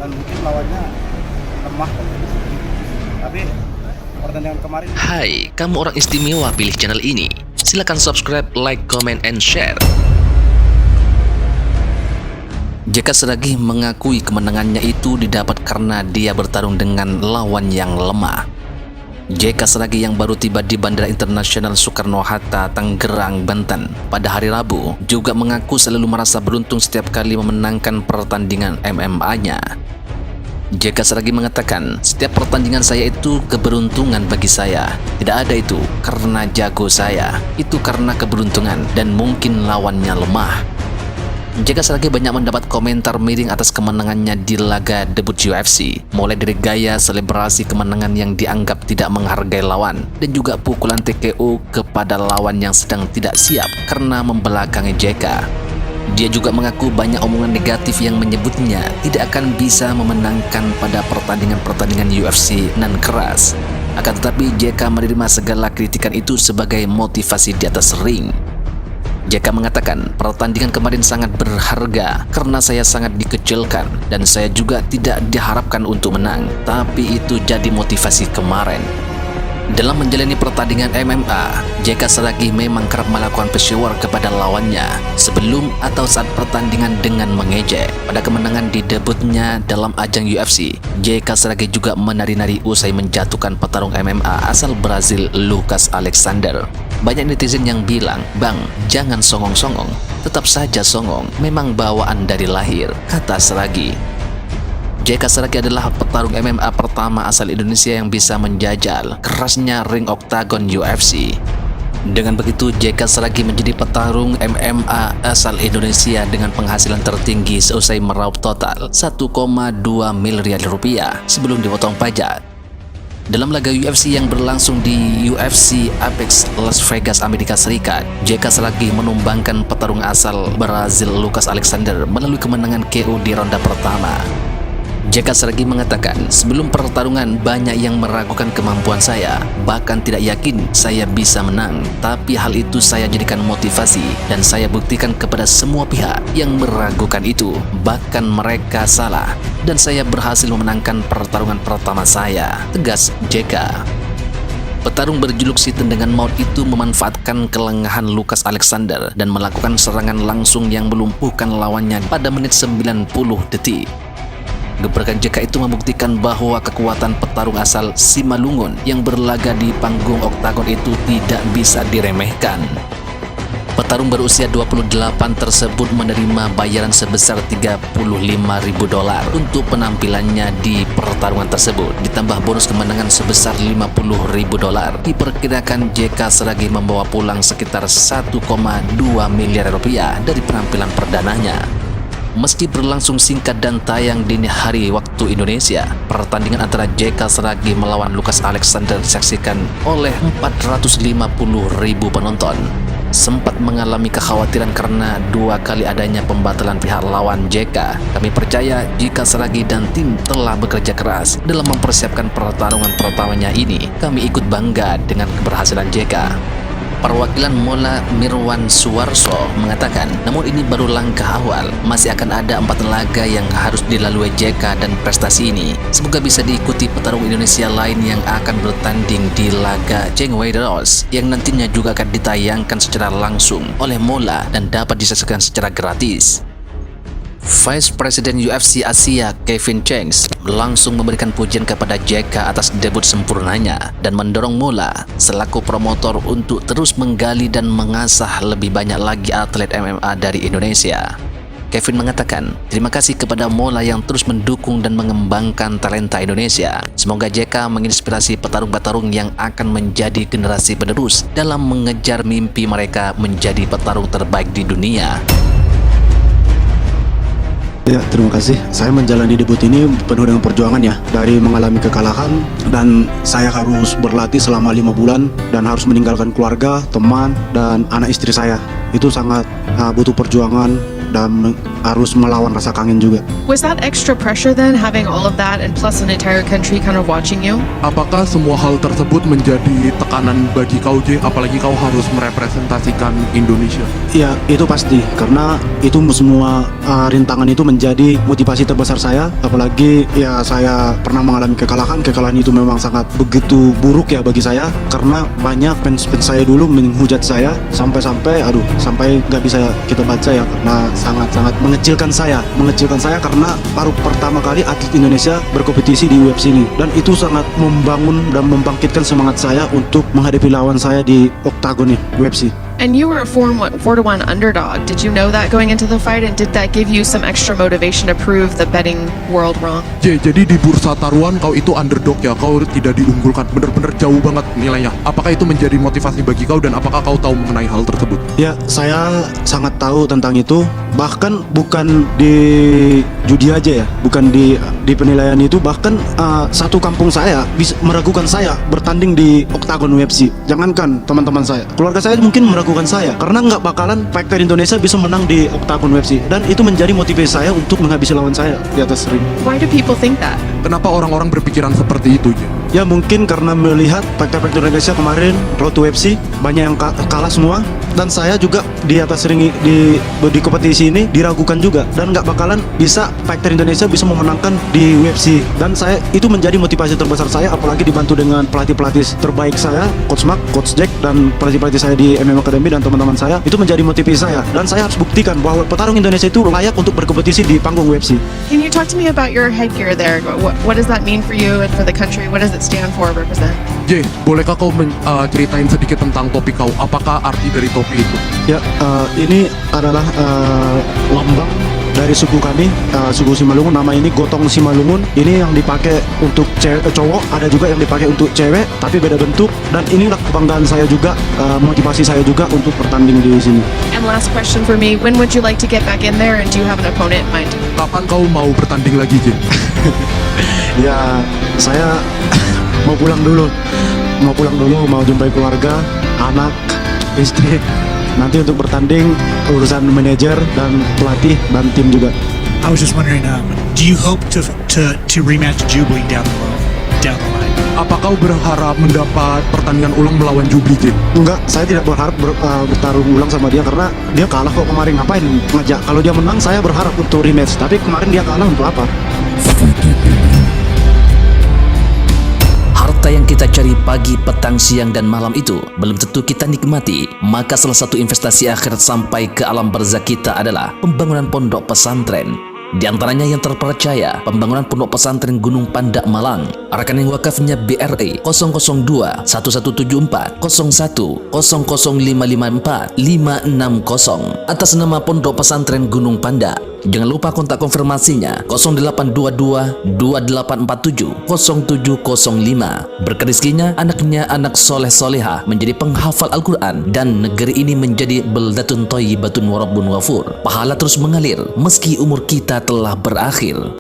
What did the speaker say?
dan mungkin lawannya lemah. Tapi pertandingan kemarin. Hai, kamu orang istimewa pilih channel ini. Silakan subscribe, like, comment, and share. JK Sragih mengakui kemenangannya itu didapat karena dia bertarung dengan lawan yang lemah. JK Sragih yang baru tiba di Bandara Internasional Soekarno-Hatta, Tangerang, Banten pada hari Rabu juga mengaku selalu merasa beruntung setiap kali memenangkan pertandingan MMA-nya. JK Sragih mengatakan, setiap pertandingan saya itu keberuntungan bagi saya. Tidak ada itu karena jago saya, itu karena keberuntungan dan mungkin lawannya lemah. JK Sragih banyak mendapat komentar miring atas kemenangannya di laga debut UFC, mulai dari gaya selebrasi kemenangan yang dianggap tidak menghargai lawan, dan juga pukulan TKO kepada lawan yang sedang tidak siap karena membelakangi JK. Dia juga mengaku banyak omongan negatif yang menyebutnya tidak akan bisa memenangkan pada pertandingan-pertandingan UFC nan keras. Akan tetapi JK menerima segala kritikan itu sebagai motivasi di atas ring. JK mengatakan, pertandingan kemarin sangat berharga karena saya sangat dikecilkan dan saya juga tidak diharapkan untuk menang, tapi itu jadi motivasi kemarin. Dalam menjalani pertandingan MMA, JK Sragih memang kerap melakukan peshiwar kepada lawannya sebelum atau saat pertandingan dengan mengejek. Pada kemenangan di debutnya dalam ajang UFC, JK Sragih juga menari-nari usai menjatuhkan petarung MMA asal Brazil Lucas Alexander. Banyak netizen yang bilang, "Bang, jangan songong-songong, tetap saja songong, memang bawaan dari lahir," kata Sragih. JK Sragih adalah petarung MMA pertama asal Indonesia yang bisa menjajal kerasnya ring oktagon UFC. Dengan begitu, JK Sragih menjadi petarung MMA asal Indonesia dengan penghasilan tertinggi seusai meraup total 1,2 miliar rupiah sebelum dipotong pajak. Dalam laga UFC yang berlangsung di UFC Apex Las Vegas, Amerika Serikat, JK Sragih menumbangkan petarung asal Brazil Lucas Alexander melalui kemenangan KO di ronde pertama. JK Sragih mengatakan, sebelum pertarungan banyak yang meragukan kemampuan saya, bahkan tidak yakin saya bisa menang. Tapi hal itu saya jadikan motivasi dan saya buktikan kepada semua pihak yang meragukan itu, bahkan mereka salah. Dan saya berhasil memenangkan pertarungan pertama saya, tegas JK. Petarung berjuluk si tendangan maut itu memanfaatkan kelengahan Lucas Alexander dan melakukan serangan langsung yang melumpuhkan lawannya pada menit 90 detik. Gebrakan JK itu membuktikan bahwa kekuatan petarung asal Simalungun yang berlaga di panggung oktagon itu tidak bisa diremehkan. Petarung berusia 28 tersebut menerima bayaran sebesar $35.000 untuk penampilannya di pertarungan tersebut, ditambah bonus kemenangan sebesar $50.000. Diperkirakan JK Sragih membawa pulang sekitar 1,2 miliar rupiah dari penampilan perdananya. Meski berlangsung singkat dan tayang dini hari waktu Indonesia, pertandingan antara JK Sragih melawan Lucas Alexander disaksikan oleh 450.000 penonton. Sempat mengalami kekhawatiran karena dua kali adanya pembatalan pihak lawan JK. Kami percaya jika Sragih dan tim telah bekerja keras dalam mempersiapkan pertarungan pertamanya ini. Kami ikut bangga dengan keberhasilan JK. Perwakilan Mola Mirwan Suwarso mengatakan, namun ini baru langkah awal, masih akan ada 4 laga yang harus dilalui JK dan prestasi ini semoga bisa diikuti petarung Indonesia lain yang akan bertanding di laga Cheng Wei Ross yang nantinya juga akan ditayangkan secara langsung oleh Mola dan dapat disaksikan secara gratis. Vice President UFC Asia Kevin Cheng langsung memberikan pujian kepada JK atas debut sempurnanya dan mendorong Mola selaku promotor untuk terus menggali dan mengasah lebih banyak lagi atlet MMA dari Indonesia. Kevin mengatakan, terima kasih kepada Mola yang terus mendukung dan mengembangkan talenta Indonesia. Semoga JK menginspirasi petarung-petarung yang akan menjadi generasi penerus dalam mengejar mimpi mereka menjadi petarung terbaik di dunia. Ya, terima kasih. Saya menjalani debut ini penuh dengan perjuangan ya. Dari mengalami kekalahan dan saya harus berlatih selama 5 bulan dan harus meninggalkan keluarga, teman, dan anak istri saya. Itu sangat butuh perjuangan dan harus melawan rasa kangen juga. Was that extra pressure then, having all of that and plus an entire country kind of watching you? Apakah semua hal tersebut menjadi tekanan bagi kau, J? Apalagi kau harus merepresentasikan Indonesia. Ya, itu pasti, karena itu semua rintangan itu menjadi motivasi terbesar saya. Apalagi ya saya pernah mengalami kekalahan itu memang sangat begitu buruk ya bagi saya, karena banyak fans saya dulu menghujat saya sampai nggak bisa kita baca ya, karena sangat mengecilkan saya karena baru pertama kali atlet Indonesia berkompetisi di UFC ini, dan itu sangat membangun dan membangkitkan semangat saya untuk menghadapi lawan saya di oktagon UFC. And you were a 4-1 underdog. Did you know that going into the fight, and did that give you some extra motivation to prove the betting world wrong? J, jadi di bursa taruhan kau itu underdog ya, kau tidak diunggulkan, bener-bener jauh banget nilainya. Apakah itu menjadi motivasi bagi kau, dan apakah kau tahu mengenai hal tersebut? Ya, saya sangat tahu tentang itu. Bahkan bukan di judi aja ya, bukan di penilaian itu. Bahkan satu kampung saya bisa meragukan saya bertanding di oktagon UFC. Jangankan teman-teman saya, keluarga saya mungkin meragukan saya karena nggak bakalan fighter Indonesia bisa menang di oktagon UFC. Dan itu menjadi motivasi saya untuk menghabisi lawan saya di atas ring. Why do people think that? Kenapa orang-orang berpikiran seperti itu, J? Ya mungkin karena melihat fighter-fighter Indonesia kemarin Road to UFC banyak yang kalah semua, dan saya juga di atas ring di kompetisi ini diragukan juga, dan nggak bakalan bisa fighter Indonesia bisa memenangkan di UFC. Dan saya itu menjadi motivasi terbesar saya, apalagi dibantu dengan pelatih-pelatih terbaik saya, Coach Mark, Coach Jack, dan pelatih-pelatih saya di MMA Academy dan teman-teman saya. Itu menjadi motivasi saya, dan saya harus buktikan bahwa petarung Indonesia itu layak untuk berkompetisi di panggung UFC. Can you talk to me about your headgear there? What does that mean for you and for the country? What does it stand for, represent? J, bolehkah kau ceritain sedikit tentang topi kau? Apakah arti dari topi itu? Ya, ini adalah lambang dari suku kami, suku Simalungun. Nama ini Gotong Simalungun. Ini yang dipakai untuk cowok, ada juga yang dipakai untuk cewek, tapi beda bentuk. Dan inilah kebanggaan saya juga, motivasi saya juga untuk bertanding di sini. And last question for me, when would you like to get back in there, and do you have an opponent in mind? Kapan kau mau bertanding lagi, J? Ya, saya mau pulang dulu, mau jumpai keluarga, anak, istri. Nanti untuk bertanding urusan manajer dan pelatih dan tim juga. I was just wondering, do you hope to rematch Jubilee down the line? Apa kau berharap mendapat pertandingan ulang melawan Jubli, J? Enggak, saya tidak berharap bertarung ulang sama dia karena dia kalah kok kemarin. Ngapain ngajak? Kalau dia menang saya berharap untuk rematch, tapi kemarin dia kalah untuk apa? Harta yang kita cari pagi, petang, siang, dan malam itu belum tentu kita nikmati. Maka salah satu investasi akhirat sampai ke alam barzakh kita adalah pembangunan pondok pesantren. Di antaranya yang terpercaya, pembangunan pondok pesantren Gunung Pandak Malang. Rekening wakafnya BRI 002 1174 01 00554 560 atas nama Pondok Pesantren Gunung Pandak. Jangan lupa kontak konfirmasinya 0822 2847 0705. Berkah rezekinya, anaknya anak soleh soleha menjadi penghafal Al-Quran, dan negeri ini menjadi beldatun thayyibatun wa rabbun ghafur. Pahala terus mengalir meski umur kita telah berakhir.